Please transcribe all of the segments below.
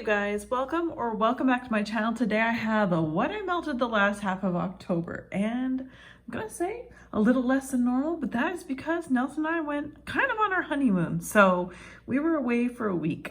you guys, welcome back to my channel. Today I have a what I melted the last half of October, and I'm gonna say a little less than normal, but that is because Nelson and I went kind of on our honeymoon, so we were away for a week.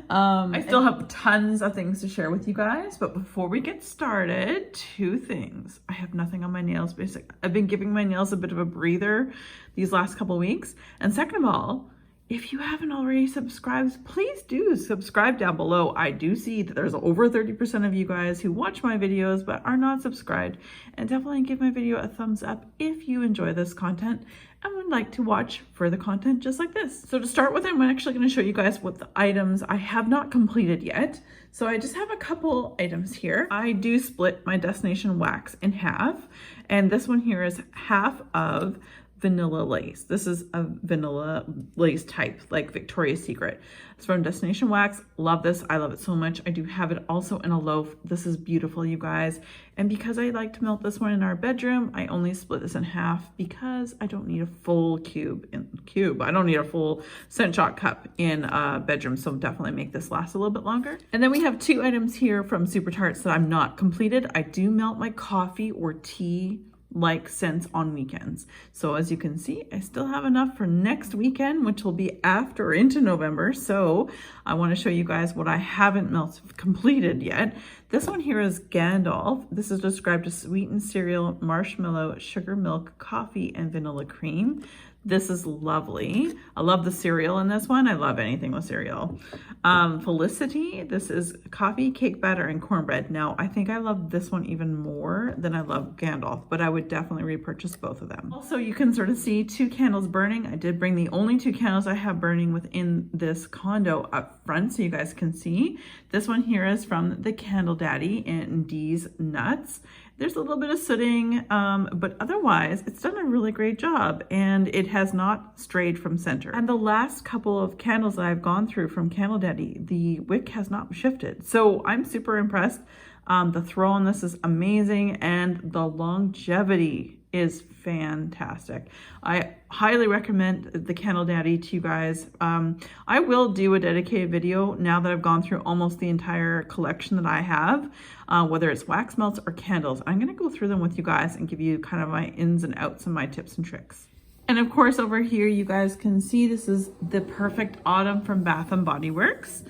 I still have tons of things to share with you guys, but before we get started, two things. I have nothing on my nails. Basically, I've been giving my nails a bit of a breather these last couple of weeks, and second of all, if you haven't already subscribed, please do subscribe down below. I do see that there's over 30% of you guys who watch my videos but are not subscribed. And definitely give my video a thumbs up if you enjoy this content and would like to watch further content just like this. So to start with, I'm actually going to show you guys what the items I have not completed yet. So I just have a couple items here. I do split my destination wax in half, and this one here is half of vanilla lace. This is a vanilla lace type, like Victoria's Secret. It's from Destination Wax. Love this. I love it so much. I do have it also in a loaf. This is beautiful, you guys. And because I like to melt this one in our bedroom, I only split this in half because I don't need a full cube. I don't need a full scent shot cup in a bedroom, so definitely make this last a little bit longer. And then we have two items here from Super Tarts that I'm not completed. I do melt my coffee or tea like scents on weekends. So as you can see, I still have enough for next weekend, which will be after into November. So I want to show you guys what I haven't completed yet. This one here is Gandalf. This is described as sweetened cereal, marshmallow, sugar milk, coffee, and vanilla cream. This is lovely. I love the cereal in this one. I love anything with cereal. Felicity, this is coffee, cake batter, and cornbread. Now, I think I love this one even more than I love Gandalf, but I would definitely repurchase both of them. Also, you can sort of see two candles burning. I did bring the only two candles I have burning within this condo up front so you guys can see. This one here is from the Candle Daddy Endy's Nuts. There's a little bit of sooting, but otherwise it's done a really great job and it has not strayed from center. And the last couple of candles that I've gone through from Candle Daddy, the wick has not shifted. So I'm super impressed. The throw on this is amazing and the longevity is fantastic. I highly recommend the Candle Daddy to you guys. I will do a dedicated video now that I've gone through almost the entire collection that I have, whether it's wax melts or candles. I'm going to go through them with you guys and give you kind of my ins and outs and my tips and tricks. And of course, over here you guys can see this is the Perfect Autumn from Bath & Body Works.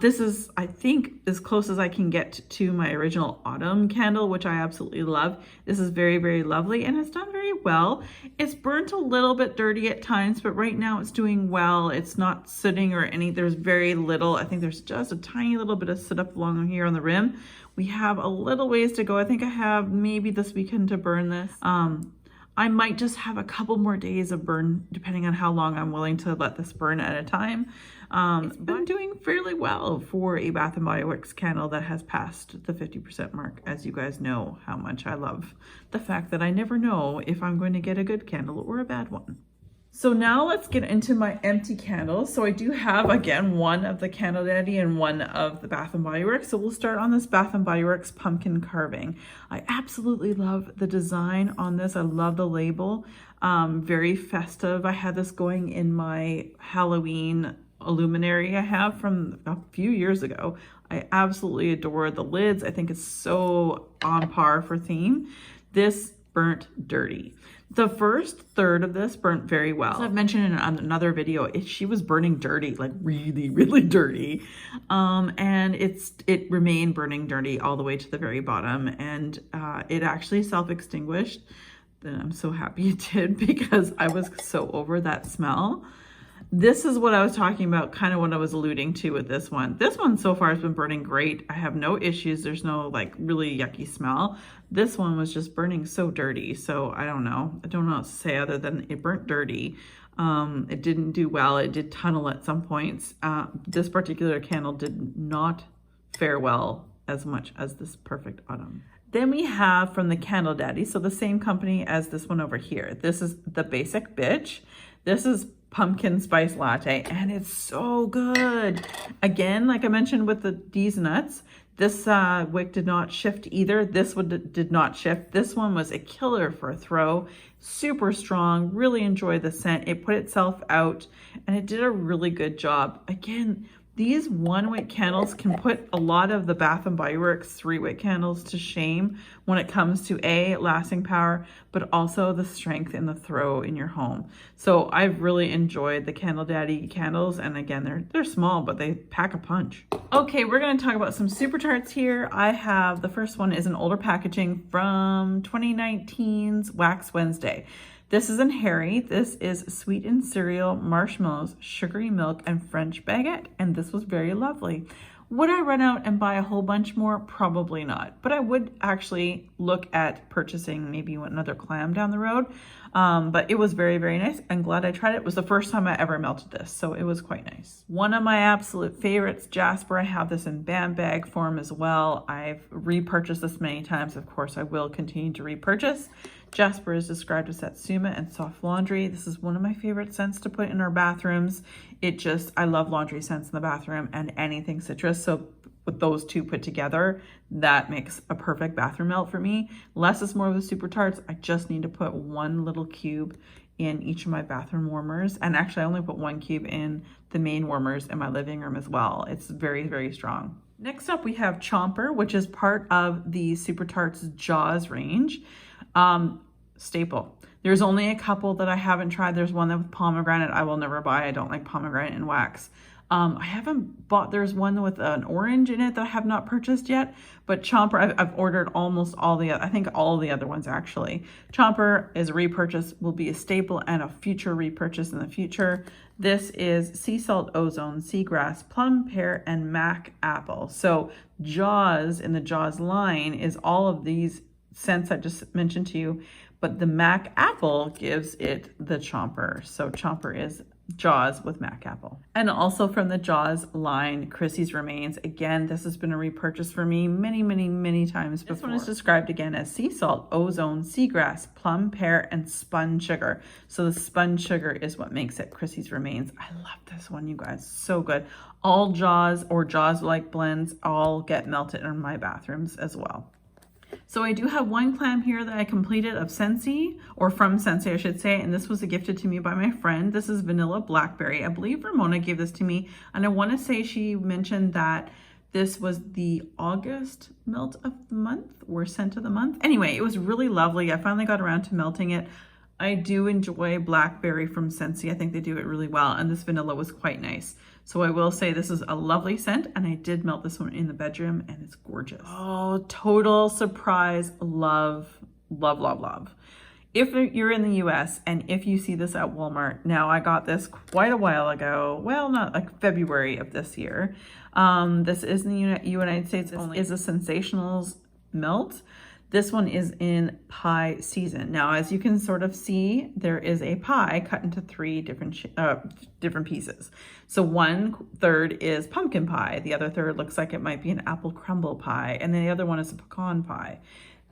This is, I think, as close as I can get to my original autumn candle, which I absolutely love. This is very, very lovely and it's done very well. It's burnt a little bit dirty at times, but right now it's doing well. It's not sooting or any, there's very little. I think there's just a tiny little bit of soot up along here on the rim. We have a little ways to go. I think I have maybe this weekend to burn this. I might just have a couple more days of burn, depending on how long I'm willing to let this burn at a time. It's been doing fairly well for a Bath & Body Works candle that has passed the 50% mark. As you guys know how much I love the fact that I never know if I'm going to get a good candle or a bad one. So now let's get into my empty candles. So I do have, again, one of the Candle Daddy and one of the Bath & Body Works. So we'll start on this Bath & Body Works pumpkin carving. I absolutely love the design on this. I love the label. Very festive. I had this going in my Halloween illuminary I have from a few years ago. I absolutely adore the lids. I think it's so on par for theme. This burnt dirty. The first third of this burnt very well. As I've mentioned in another video, she was burning dirty, like really, really dirty. And it remained burning dirty all the way to the very bottom. And it actually self-extinguished. Then I'm so happy it did because I was so over that smell. This is what I was talking about, kind of what I was alluding to with this one. This one so far has been burning great. I have no issues. There's no like really yucky smell. This one was just burning so dirty. So I don't know. I don't know what to say other than it burnt dirty. It didn't do well. It did tunnel at some points. This particular candle did not fare well as much as this Perfect Autumn. Then we have from the Candle Daddy, so the same company as this one over here. This is the Basic Bitch. This is pumpkin spice latte and it's so good. Again, like I mentioned with the D's Nuts, this wick did not shift either. This one did not shift. This one was a killer for a throw. Super strong, really enjoyed the scent. It put itself out and it did a really good job. Again, These 1-wick candles can put a lot of the Bath & Body Works 3-wick candles to shame when it comes to A, lasting power, but also the strength in the throw in your home. So I've really enjoyed the Candle Daddy candles, and again, they're small, but they pack a punch. Okay, we're gonna talk about some Super Tarts here. I have, the first one is an older packaging from 2019's Wax Wednesday. This isn't hairy. This is sweetened cereal, marshmallows, sugary milk, and French baguette, and this was very lovely. Would I run out and buy a whole bunch more? Probably not, but I would actually look at purchasing maybe another clam down the road. But it was very, very nice. I'm glad I tried it. It was the first time I ever melted this, so it was quite nice. One of my absolute favorites, Jasper. I have this in band bag form as well. I've repurchased this many times. Of course, I will continue to repurchase. Jasper is described as Satsuma and soft laundry. This is one of my favorite scents to put in our bathrooms. I love laundry scents in the bathroom and anything citrus. So with those two put together, that makes a perfect bathroom melt for me. Less is more of the Super Tarts. I just need to put one little cube in each of my bathroom warmers. And actually I only put 1 cube in the main warmers in my living room as well. It's very, very strong. Next up we have Chomper, which is part of the Super Tarts Jaws range. Staple. There's only a couple that I haven't tried. There's one that with pomegranate I will never buy. I don't like pomegranate in wax. I haven't bought, there's one with an orange in it that I have not purchased yet, but Chomper, I've ordered almost all the, I think all the other ones actually. Chomper is a repurchase, will be a staple and a future repurchase in the future. This is sea salt, ozone, seagrass, plum, pear, and mac apple. So Jaws, in the Jaws line, is all of these scents I just mentioned to you, but the mac apple gives it the Chomper. So Chomper is Jaws with mac apple. And also from the Jaws line, Chrissy's Remains. Again, this has been a repurchase for me many, many, many times before. This one is described again as sea salt, ozone, seagrass, plum, pear, and spun sugar. So the spun sugar is what makes it Chrissy's Remains. I love this one, you guys. So good. All Jaws or Jaws-like blends all get melted in my bathrooms as well. So I do have one clam here that I completed of Scentsy, or from Scentsy I should say, and this was gifted to me by my friend. This is Vanilla Blackberry. I believe Ramona gave this to me, and I want to say she mentioned that this was the August melt of the month or scent of the month. Anyway, it was really lovely. I finally got around to melting it. I do enjoy Blackberry from Scentsy. I think they do it really well, and this vanilla was quite nice. So I will say this is a lovely scent, and I did melt this one in the bedroom, and it's gorgeous. Oh, total surprise. Love, love, love, love. If you're in the US and if you see this at Walmart, now I got this quite a while ago, well, not like February of this year. This is in the United States. This is a Sensationals melt. This one is in pie season. Now, as you can sort of see, there is a pie cut into 3 different pieces. So 1/3 is pumpkin pie. The other third looks like it might be an apple crumble pie. And then the other one is a pecan pie.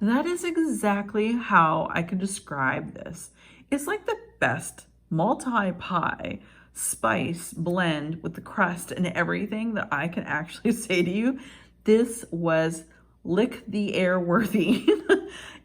That is exactly how I could describe this. It's like the best multi-pie spice blend with the crust and everything that I can actually say to you. This was lick the air worthy.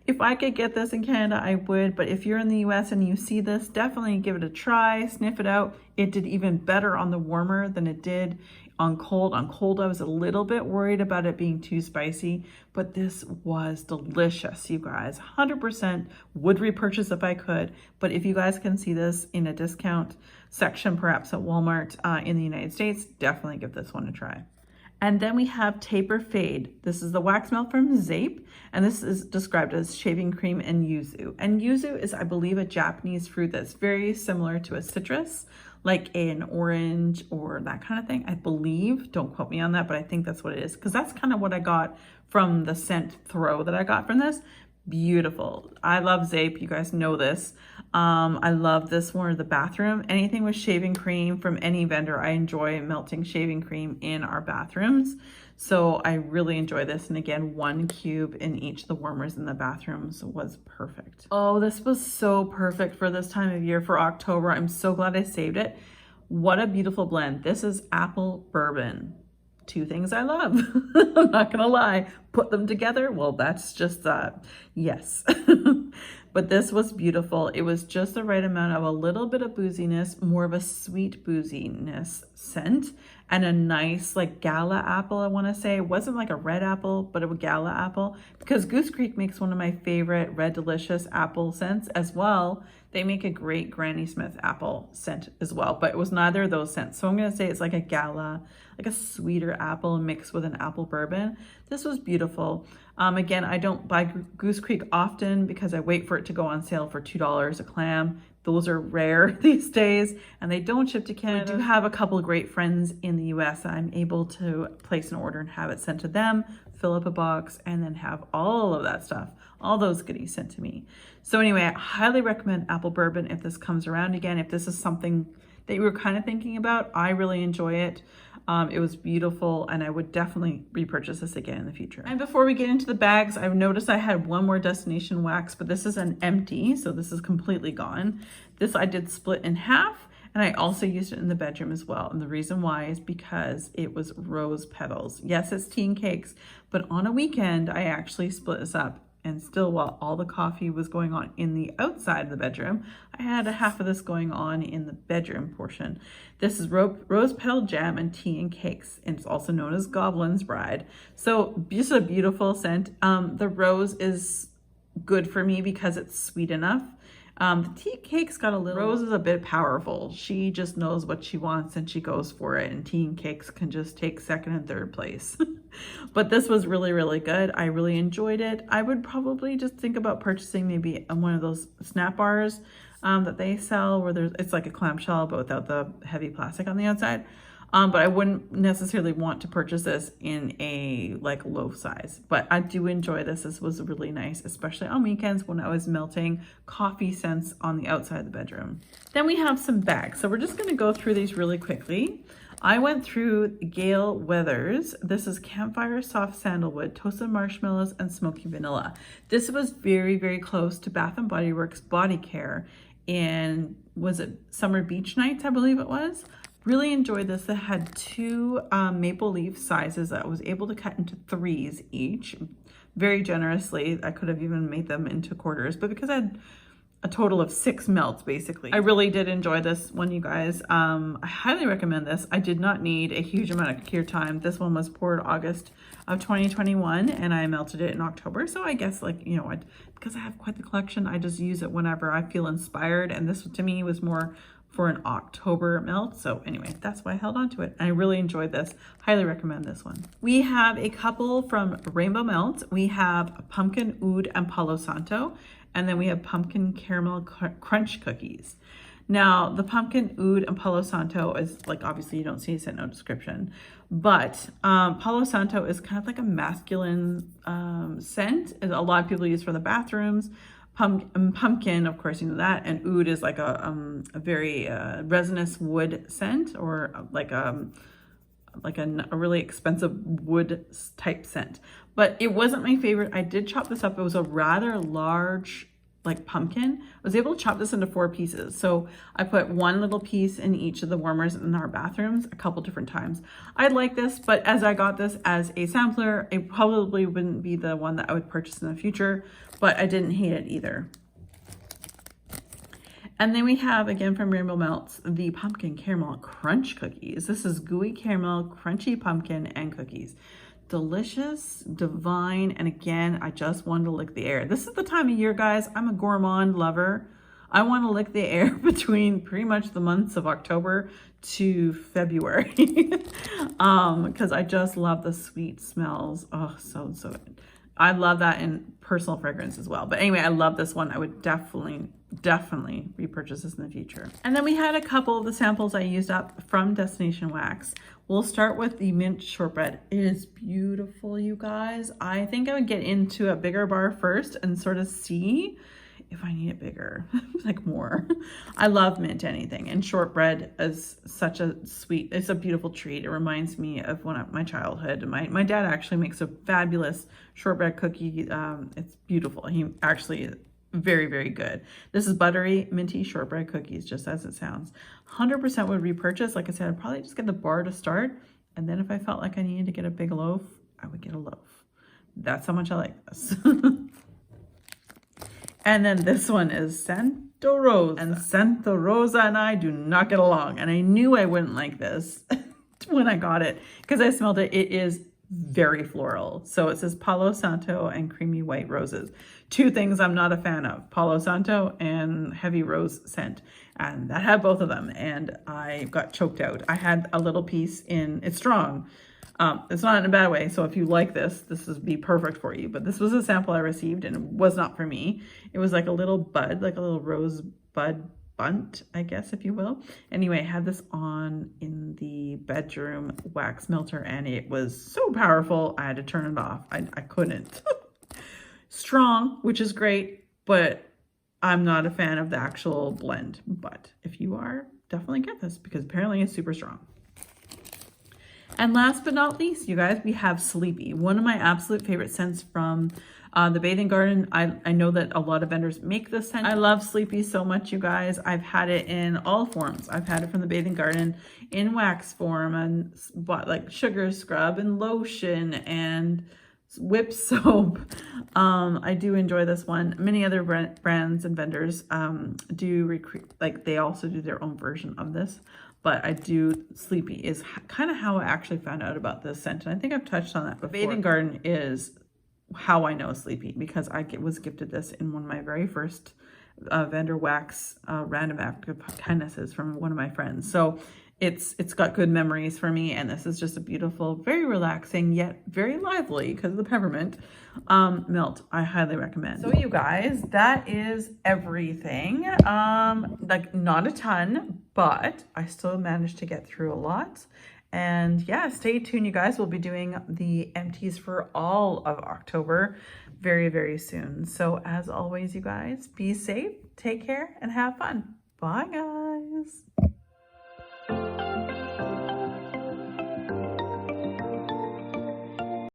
If I could get this in Canada, I would, but if you're in the US and you see this, definitely give it a try, sniff it out. It did even better on the warmer than it did on cold. On cold, I was a little bit worried about it being too spicy, but this was delicious, you guys. 100% would repurchase if I could, but if you guys can see this in a discount section, perhaps at Walmart in the United States, definitely give this one a try. And then we have Taper Fade. This is the wax melt from Zape, and this is described as shaving cream and yuzu. And yuzu is, I believe, a Japanese fruit that's very similar to a citrus, like an orange or that kind of thing. I believe, don't quote me on that, but I think that's what it is, because that's kind of what I got from the scent throw that I got from this. Beautiful. I love Zape. You guys know this. I love this for the bathroom. Anything with shaving cream from any vendor, I enjoy melting shaving cream in our bathrooms. So I really enjoy this. And again, 1 cube in each of the warmers in the bathrooms was perfect. Oh, this was so perfect for this time of year, for October. I'm so glad I saved it. What a beautiful blend. This is apple bourbon. 2 things I love. I'm not gonna lie. Put them together, well, that's just yes. But this was beautiful. It was just the right amount of a little bit of booziness, more of a sweet booziness scent, and a nice like gala apple, I want to say. It wasn't like a red apple, but a gala apple, because Goose Creek makes one of my favorite Red Delicious apple scents as well. They make a great Granny Smith apple scent as well, but it was neither of those scents. So I'm going to say it's like a gala, like a sweeter apple mixed with an apple bourbon. This was beautiful. Again, I don't buy Goose Creek often because I wait for it to go on sale for $2 a clam. Those are rare these days, and they don't ship to Canada. We do have a couple of great friends in the US. I'm able to place an order and have it sent to them, fill up a box, and then have all of that stuff, all those goodies sent to me. So anyway, I highly recommend apple bourbon if this comes around again. If this is something that you were kind of thinking about, I really enjoy it. It was beautiful, and I would definitely repurchase this again in the future. And before we get into the bags, I've noticed I had one more destination wax, but this is an empty, so this is completely gone. This I did split in half, and I also used it in the bedroom as well. And the reason why is because it was rose petals. Yes, it's tea and cakes, but on a weekend, I actually split this up. And still, while all the coffee was going on in the outside of the bedroom, I had a half of this going on in the bedroom portion. This is rose petal jam and tea and cakes, and it's also known as Goblin's Bride. So just a beautiful scent. The rose is good for me because it's sweet enough. The tea cake's got a little, Rose is a bit powerful. She just knows what she wants and she goes for it, and tea and cakes can just take second and third place. But this was really, really good. I really enjoyed it. I would probably just think about purchasing maybe one of those snap bars that they sell where it's like a clamshell but without the heavy plastic on the outside. But I wouldn't necessarily want to purchase this in a like loaf size, but I do enjoy this. This was really nice, especially on weekends when I was melting coffee scents on the outside of the bedroom. Then we have some bags. So we're just going to go through these really quickly. I went through Gale Weathers. This is Campfire Soft Sandalwood, Toasted Marshmallows, and Smoky Vanilla. This was very, very close to Bath & Body Works Body Care in, was it Summer Beach Nights, I believe it was. Really enjoyed this. It had two maple leaf sizes that I was able to cut into 3s each, very generously. I could have even made them into quarters, but because I had a total of 6 melts, basically, I really did enjoy this one, you guys. I highly recommend this. I did not need a huge amount of cure time. This one was poured August of 2021, and I melted it in October. So I guess, like, you know, because I have quite the collection, I just use it whenever I feel inspired, and this to me was more for an October melt. So anyway, that's why I held on to it. I really enjoyed this. Highly recommend this one. We have a couple from Rainbow Melt. We have Pumpkin Oud and Palo Santo, and then we have Pumpkin Caramel Crunch Cookies. Now, the Pumpkin Oud and Palo Santo is, like, obviously you don't see it in no description, but Palo Santo is kind of like a masculine scent. A lot of people use for the bathrooms. Pumpkin, of course, you know that, and oud is like a very resinous wood scent, or like a really expensive wood type scent. But it wasn't my favorite. I did chop this up. It was a rather large, like, pumpkin. I was able to chop this into 4 pieces. So I put one little piece in each of the warmers in our bathrooms a couple different times. I like this, but as I got this as a sampler, it probably wouldn't be the one that I would purchase in the future, but I didn't hate it either. And then we have, again from Rainbow Melts, the Pumpkin Caramel Crunch Cookies. This is gooey caramel, crunchy pumpkin, and cookies. Delicious, divine, and again, I just wanted to lick the air. This is the time of year, guys. I'm a gourmand lover. I want to lick the air between pretty much the months of October to February because I just love the sweet smells. Oh, so good. I love that in personal fragrance as well. But anyway, I love this one. I would definitely repurchase this in the future. And then we had a couple of the samples I used up from Destination Wax. We'll start with the mint shortbread. It is beautiful, you guys. I think I would get into a bigger bar first and sort of see if I need it bigger, like more. I love mint anything, and shortbread is such a sweet, it's a beautiful treat. It reminds me of my childhood. My dad actually makes a fabulous shortbread cookie. It's beautiful. He actually is very, very good. This is buttery, minty shortbread cookies, just as it sounds. 100% would repurchase. Like I said, I'd probably just get the bar to start, and then if I felt like I needed to get a big loaf, I would get a loaf. That's how much I like this. And then this one is Santa Rosa. And Santa Rosa and I do not get along. And I knew I wouldn't like this. when I got it because I smelled it. It is very floral. So it says Palo Santo and creamy white roses. Two things I'm not a fan of, Palo Santo and heavy rose scent. And that had both of them and I got choked out. I had a little piece in, it's strong. It's not in a bad way. So if you like this would be perfect for you. But this was a sample I received and it was not for me. It was like a little bud, like a little rose bud bunt, I guess, if you will. Anyway, I had this on in the bedroom wax melter and it was so powerful. I had to turn it off. I couldn't. Strong, which is great, but I'm not a fan of the actual blend. But if you are, definitely get this because apparently it's super strong. And last but not least, you guys, we have Sleepy, one of my absolute favorite scents from the Bathing Garden. I know that a lot of vendors make this scent. I love Sleepy so much, you guys. I've had it in all forms. I've had it from the Bathing Garden in wax form and bought like sugar scrub and lotion and whip soap. I do enjoy this one. Many other brands and vendors do recruit, like they also do their own version of this. But I do, Sleepy is kind of how I actually found out about this scent. And I think I've touched on that before. Bathing Garden is how I know Sleepy because I was gifted this in one of my very first vendor wax random act of kindnesses from one of my friends. So it's got good memories for me. And this is just a beautiful, very relaxing, yet very lively because of the peppermint melt. I highly recommend. So you guys, that is everything. Like not a ton, but I still managed to get through a lot. And yeah, stay tuned, you guys. We'll be doing the empties for all of October very, very soon. So as always, you guys, be safe, take care, and have fun. Bye, guys.